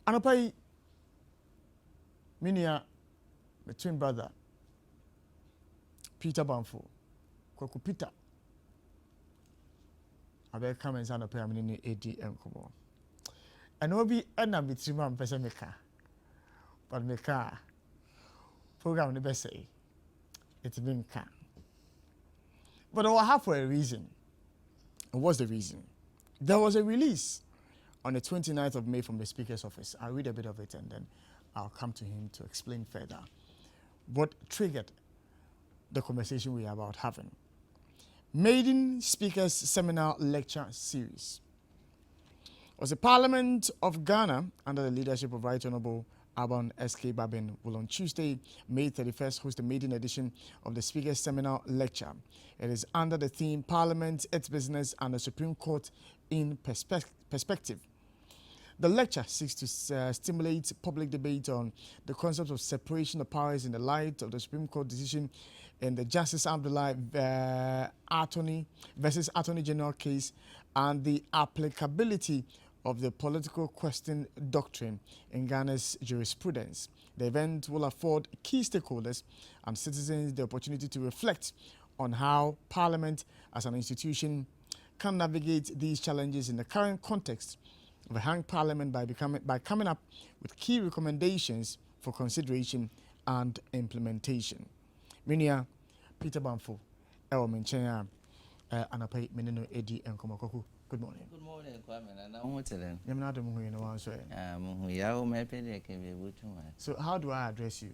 Anopai, Minia, my twin brother, Peter Bamfo, Kwaku Peter. I better come and sign up here in ADM. And no be an ambitious man, person maker. But maker program the best say it's been can. But I will have for a reason. And what's the reason? There was a release on the 29th of May from the Speaker's office. I'll read a bit of it and then I'll come to him to explain further what triggered the conversation we are about having. Maiden Speaker's Seminar Lecture Series. Was the Parliament of Ghana, under the leadership of Right Honourable Aban S.K. Babin, will on Tuesday, May 31st, host the maiden edition of the Speaker's Seminar Lecture. It is under the theme Parliament, Its Business and the Supreme Court in Perspective. The lecture seeks to stimulate public debate on the concept of separation of powers in the light of the Supreme Court decision in the Justice Abdullahi versus Attorney General case and the applicability of the political question doctrine in Ghana's jurisprudence. The event will afford key stakeholders and citizens the opportunity to reflect on how Parliament as an institution can navigate these challenges in the current context of a hung Parliament by coming up with key recommendations for consideration and implementation. Minia Peter Bamfo, Ewa Menchenya, Anapai Menino Edi and Komakoku. Good morning. Good morning, Kwame. And I'm telling you. Not you know one say. So how do I address you?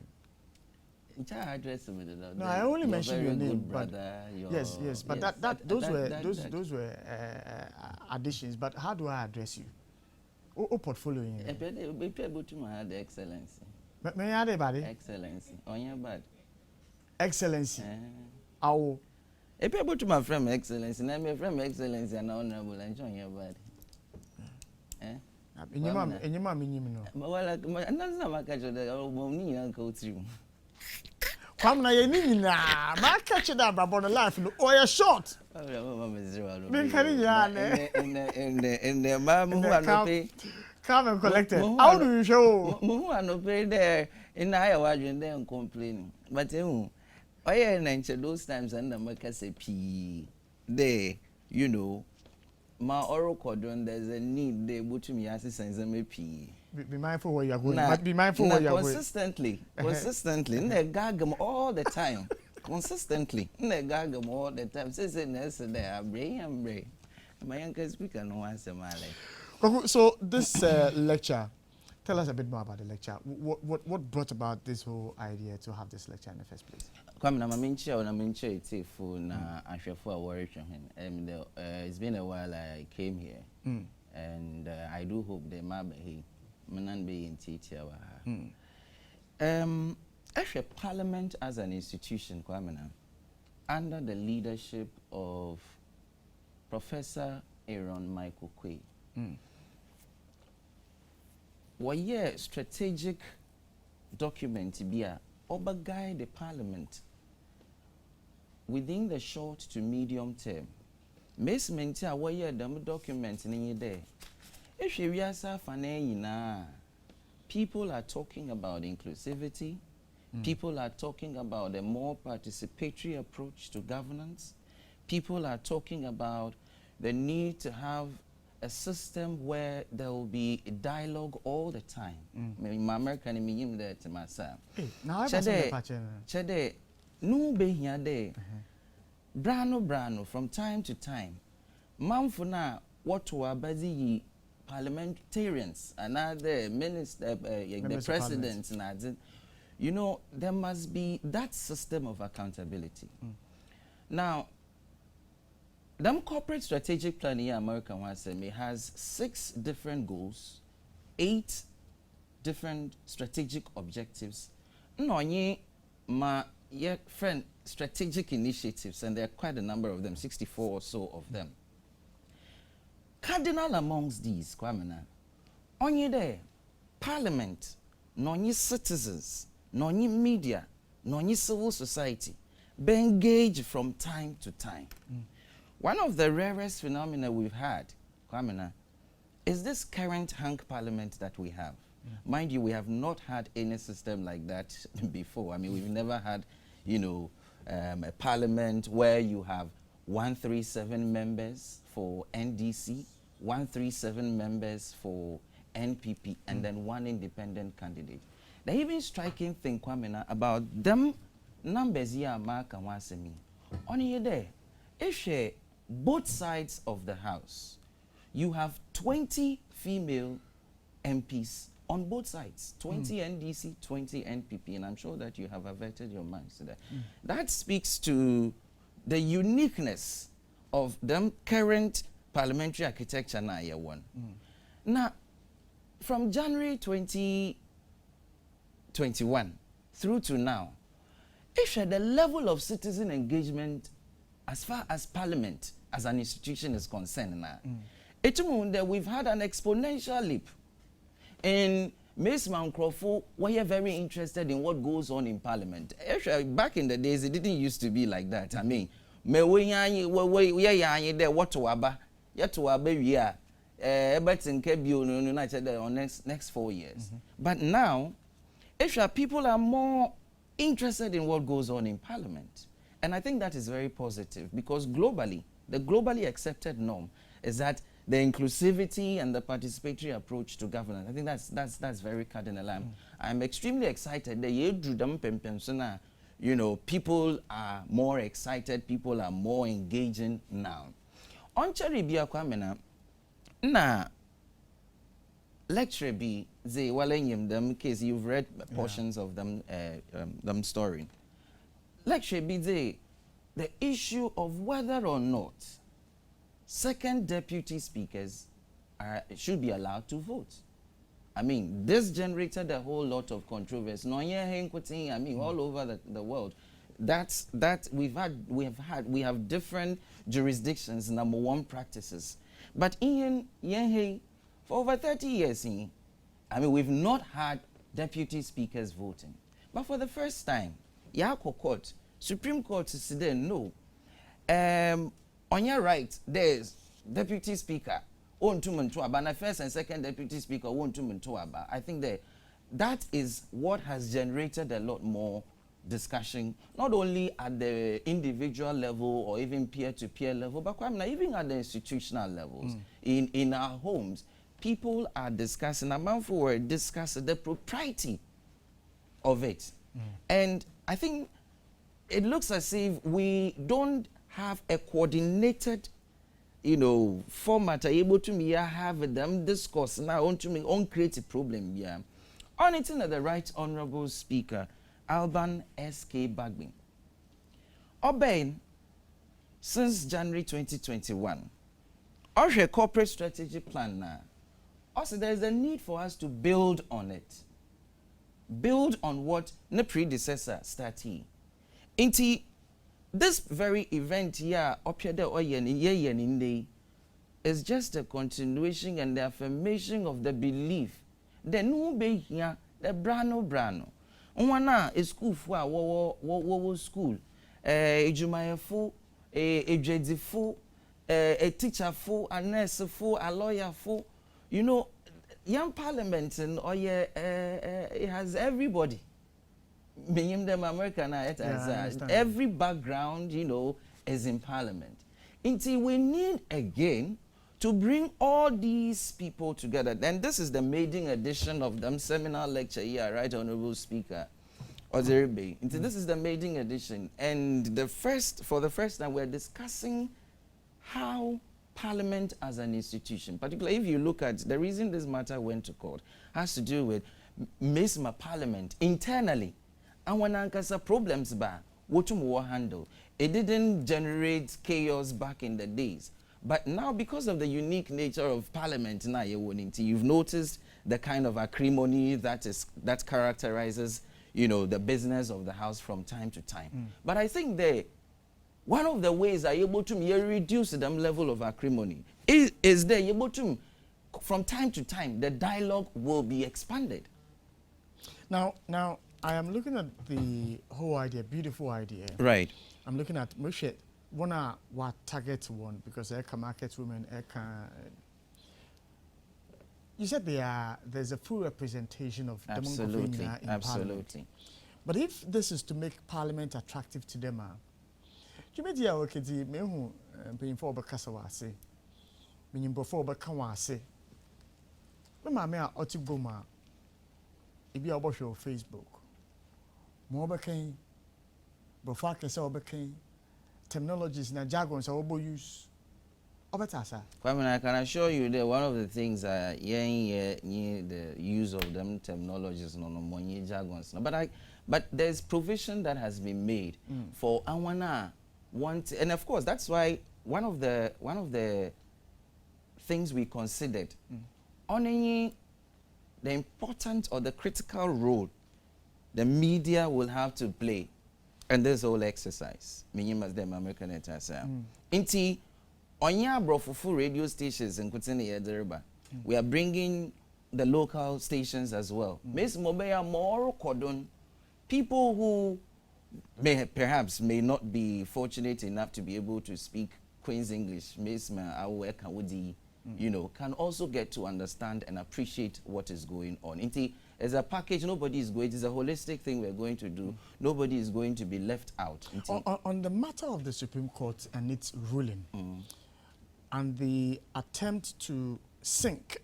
Address me. No, I only mentioned your name, brother. Yes, but those were additions. But how do I address you? O portfolio. Be able to have excellency. May I add excellency on your bad. Excellency. Ow. If you to my friend excellency, and I'm your friend excellency and honorable and on your body. In your mom, well, and that's not my catcher that old money uncle through. Come now, you need my catcher that about the life, or you're short. In the mamma, come and collect it. How do you show? Who no pay there in Iowa and then complaining. But I ain't those times and the market say P. They, you know, my oral quadrant, there's a need they put to me assistance and me P. Be mindful where you're going. But be mindful where you're consistently, in the gargam all the time. Consistently, in the gargam all the time. Says it yesterday, I brain. My young speaker no answer my life. So this lecture, tell us a bit more about the lecture. What brought about this whole idea to have this lecture in the first place? It's been a while I came here, and I do hope they might be in teacher. Actually, Parliament as an institution, under the leadership of Professor Aaron Michael Quay. What strategic document to be guide the Parliament within the short to medium term. Miss Mentia, what year the document in there? If you are people are talking about inclusivity, people are talking about a more participatory approach to governance, people are talking about the need to have a system where there will be a dialogue all the time. My American mean that to myself. Now Chede, no be here there. Brano from time to time. Mamfuna what were busy parliamentarians and other minister, the presidents and you know there must be that system of accountability. Now. The corporate strategic plan here, American one has 6 different goals, 8 different strategic objectives. No, my friend strategic initiatives, and there are quite a number of them, 64 or so of them. Cardinal amongst these, Kwamena, only there, Parliament, no citizens, no media, no civil society, be engaged from time to time. One of the rarest phenomena we've had, Kwamena, is this current hung Parliament that we have. Mind you, we have not had any system like that before. I mean, we've never had, you know, a parliament where you have 137 members for NDC, 137 members for NPP, and then one independent candidate. The even striking thing, Kwamena, about them numbers here, Mark and Wasemi, on here there, if you both sides of the house, you have 20 female MPs on both sides, 20 NDC, 20 NPP, and I'm sure that you have averted your minds to that. That speaks to the uniqueness of the current parliamentary architecture now, year one. Now, from January 2021 through to now, if the level of citizen engagement as far as parliament as an institution is concerned now, it means that we've had an exponential leap. And Miss Mancrofu were very interested in what goes on in parliament. Actually, back in the days, it didn't used to be like that. I mean, me we there what to aba, yet to aba we are, but in Kebio United on next 4 years. But now, actually, people are more interested in what goes on in parliament, and I think that is very positive because globally, the globally accepted norm is that the inclusivity and the participatory approach to governance. I think that's very cardinal. I'm extremely excited. You know, people are more excited. People are more engaging now. On Cherry Bia Kwamena, na lecture be they wallenyem them case you've read portions of them story. Lecture be the issue of whether or not second deputy speakers should be allowed to vote. I mean, this generated a whole lot of controversy. I mean, all over the world. We have different jurisdictions, number one practices. But in for over 30 years, I mean, we've not had deputy speakers voting. But for the first time, Yako Court, Supreme Court said no. On your right, there's deputy speaker, but the first and second deputy speaker, I think that is what has generated a lot more discussion, not only at the individual level or even peer-to-peer level, but even at the institutional levels. In our homes, people are discussing, Bamfo were discussing the propriety of it. And I think it looks as if we don't have a coordinated, you know, format able to me have them discuss now on to me on create problem on it in the right honorable speaker Alban S.K. Bagbin. Obeying since January 2021 our corporate strategy plan now also there is a need for us to build on it, build on what the predecessor started. This very event here, is just a continuation and the affirmation of the belief. The no be here, the brano. Unwana is school for wo school. Ejumayefo, ejedzifo, a teacher for, a nurse for, a lawyer for. You know, young parliament and it has everybody. Being them American, every background, you know, is in parliament. Until we need again to bring all these people together. And this is the maiden edition of them seminar lecture here, right, Honorable Speaker Ozeribe. This is the maiden edition. And for the first time, we're discussing how parliament as an institution, particularly if you look at the reason this matter went to court, has to do with MISMA parliament internally. And when ankasa problems what more handle. It didn't generate chaos back in the days. But now, because of the unique nature of parliament now, you've noticed the kind of acrimony that characterizes, you know, the business of the house from time to time. But I think one of the ways are able to reduce the level of acrimony is they're able to, from time to time, the dialogue will be expanded. Now, I am looking at the whole idea, beautiful idea. Right. I'm looking at Moshe. What target one because I can market women, I can you said there's a full representation of absolutely, in absolutely. Parliament. But if this is to make Parliament attractive to them, you may dear okay, me who paying for Bacasawase, meaning before Bacawase. My mamma ought to go, ma. If you are watching your Facebook, more Bacane, before I can say Bacane, terminologies and jargons are all use. Kwame, I can assure you that one of the things the use of them terminologies no jargons. But there's provision that has been made for Awana and of course that's why one of the things we considered on the important or the critical role the media will have to play in this whole exercise. Minimum them American Inti Onya Brofufu radio stations in Kutini Yederba. We are bringing the local stations as well. Miss Mobeya more cordon. People who perhaps may not be fortunate enough to be able to speak Queen's English, Miss Awe Kawudi, can also get to understand and appreciate what is going on. Inti, as a package, nobody is going. It is a holistic thing we're going to do. Nobody is going to be left out. On the matter of the Supreme Court and its ruling. And the attempt to sync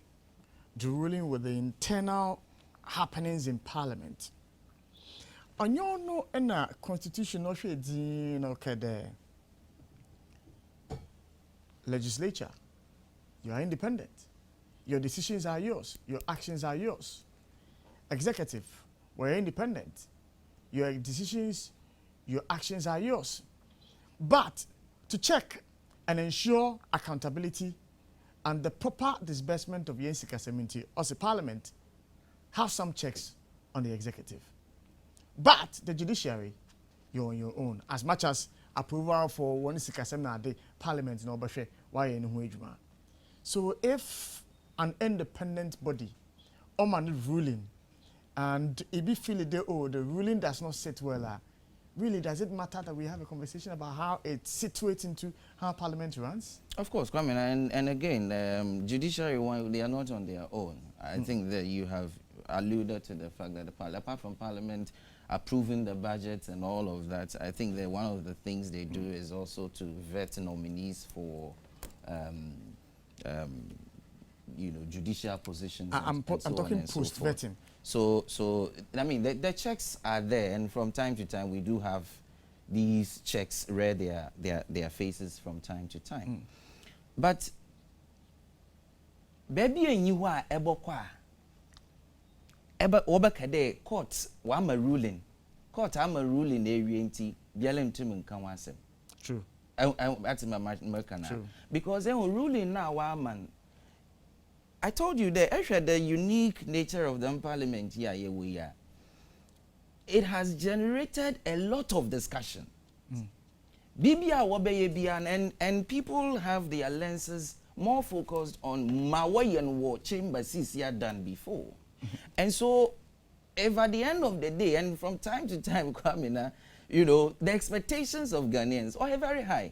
the ruling with the internal happenings in Parliament. On your no constitutional legislature, you are independent. Your decisions are yours. Your actions are yours. Executive, we're independent. Your decisions, your actions are yours. But to check and ensure accountability and the proper disbursement of Yensi Kaseminti as a parliament have some checks on the executive. But the judiciary, you're on your own. As much as approval for one Kasemna the parliament in Obashe, why in Huijuma. So if an independent body man ruling and if you feel the ruling does not sit well, really, does it matter that we have a conversation about how it situates into how Parliament runs? Of course, Kwame, and again, judiciary, they are not on their own. I think that you have alluded to the fact that apart from Parliament approving the budget and all of that, I think that one of the things they do is also to vet nominees for, judicial positions. I'm talking post-vetting. So I mean, the checks are there, and from time to time we do have these checks rear their faces from time to time. But baby, and you are ebokwa. Obakade court wama ruling. Court ama ruling area nti bialem tum nkan wasem. True. That's my American. True. Because then ruling now man. I told you that actually the unique nature of the parliament here we are. It has generated a lot of discussion. And people have their lenses more focused on Mawai and what Chamber CCR done before. And so if at the end of the day and from time to time Kwamina, the expectations of Ghanaians are very high.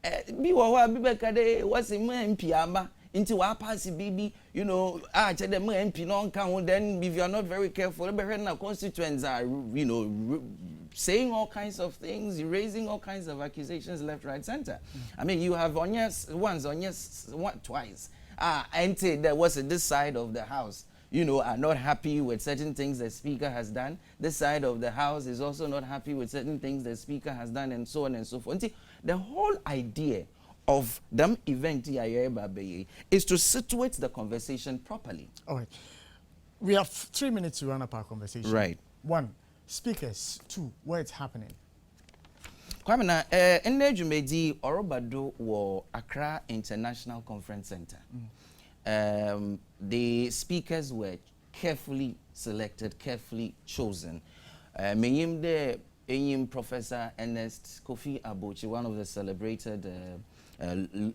What's in MP into our party baby, the MP non count, then if you are not very careful, the constituents are, saying all kinds of things, raising all kinds of accusations left, right, center. I mean, you have twice. And there was this side of the house, are not happy with certain things the speaker has done. This side of the house is also not happy with certain things the speaker has done, and so on and so forth. The whole idea of them event is to situate the conversation properly. All right. We have 3 minutes to run up our conversation. Right. 1, speakers. 2, where it's happening. Kwamina, Jumedi Orobado wa Accra International Conference Center. The speakers were carefully selected, carefully chosen. Professor Ernest Kofi Abochi, one of the celebrated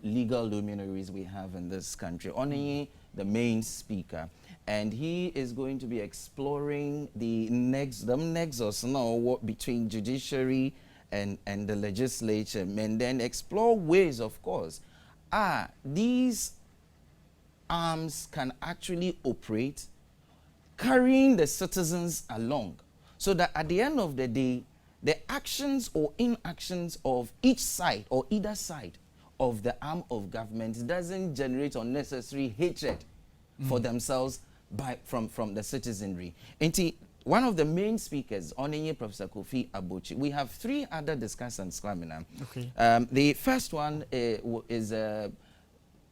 legal luminaries we have in this country, only the main speaker, and he is going to be exploring the nexus now between judiciary and the legislature, and then explore ways, of course, these arms can actually operate, carrying the citizens along, so that at the end of the day, the actions or inactions of each side or either side of the arm of government doesn't generate unnecessary hatred for themselves from the citizenry. One of the main speakers, Onenye Professor Kofi Abuchi, we have 3 other discussants coming up. Okay. The first one is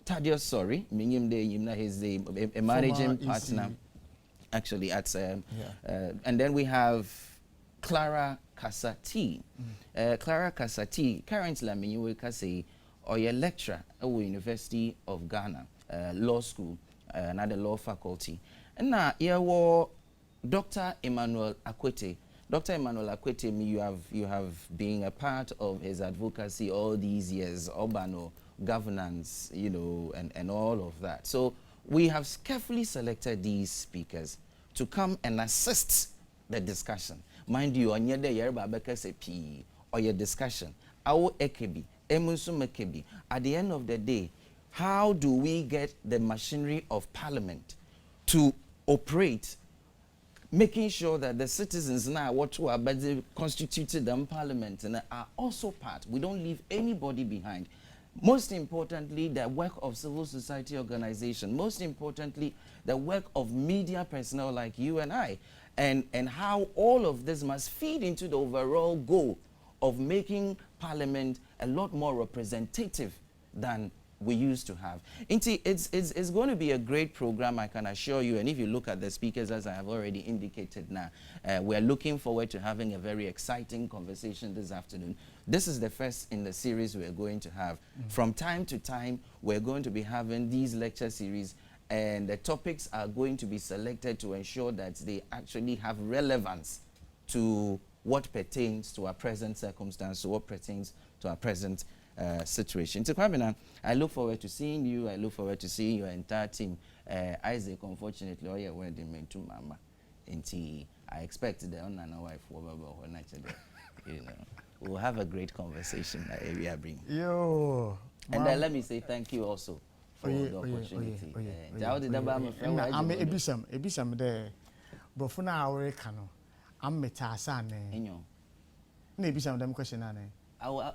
Thaddeus Sorry, he's a managing partner, actually, at and then we have Clara Kasati. Clara Kasati, currently, you can say, or a lecturer at the University of Ghana, law school, another law faculty. And now, here Dr. Emmanuel Akwete. Dr. Emmanuel Akwete, you have been a part of his advocacy all these years, urbano governance, and all of that. So we have carefully selected these speakers to come and assist the discussion. Mind you, on the yerba bekase p or your discussion, our ekebi, emunsu mekebi. At the end of the day, how do we get the machinery of parliament to operate, making sure that the citizens now what were constituted them parliament and are also part. We don't leave anybody behind. Most importantly, the work of civil society organization. Most importantly, the work of media personnel like you and I, and how all of this must feed into the overall goal of making parliament a lot more representative than we used to have. It's going to be a great program, I can assure you. And if you look at the speakers, as I have already indicated now, we're looking forward to having a very exciting conversation this afternoon. This is the first in the series we're going to have. From time to time, we're going to be having these lecture series, and the topics are going to be selected to ensure that they actually have relevance to what pertains to our present circumstance, to what pertains to our present situation. So, Kwabena, I look forward to seeing you. I look forward to seeing your entire team. Isaac, unfortunately, all your wedding meant to Mama. I expect the owner and wife we'll have a great conversation that we are bringing. Yo. And then let me say thank you also for the opportunity. I'm Ebisam there. But for now, I'm Metasane. Ebisam them question.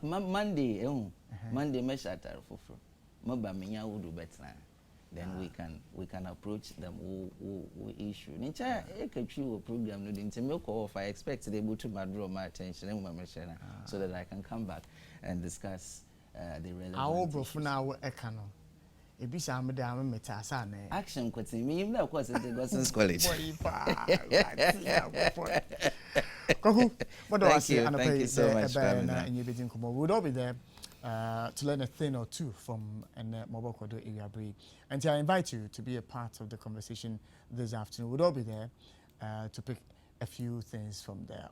Monday, Monday, Meshatar for Mabamiya would do better. Then we can approach them who issue. Nature a program no didn't milk off. I expect they able to draw my attention so that I can come back and discuss the relevant. I will for now ekano. Ebisam de am Metasane. Action question me of course in the Gosens College. Thank you so much. We'll all be there to learn a thing or two from Mobile Kodo area break. And I invite you to be a part of the conversation this afternoon. We'll all be there to pick a few things from there.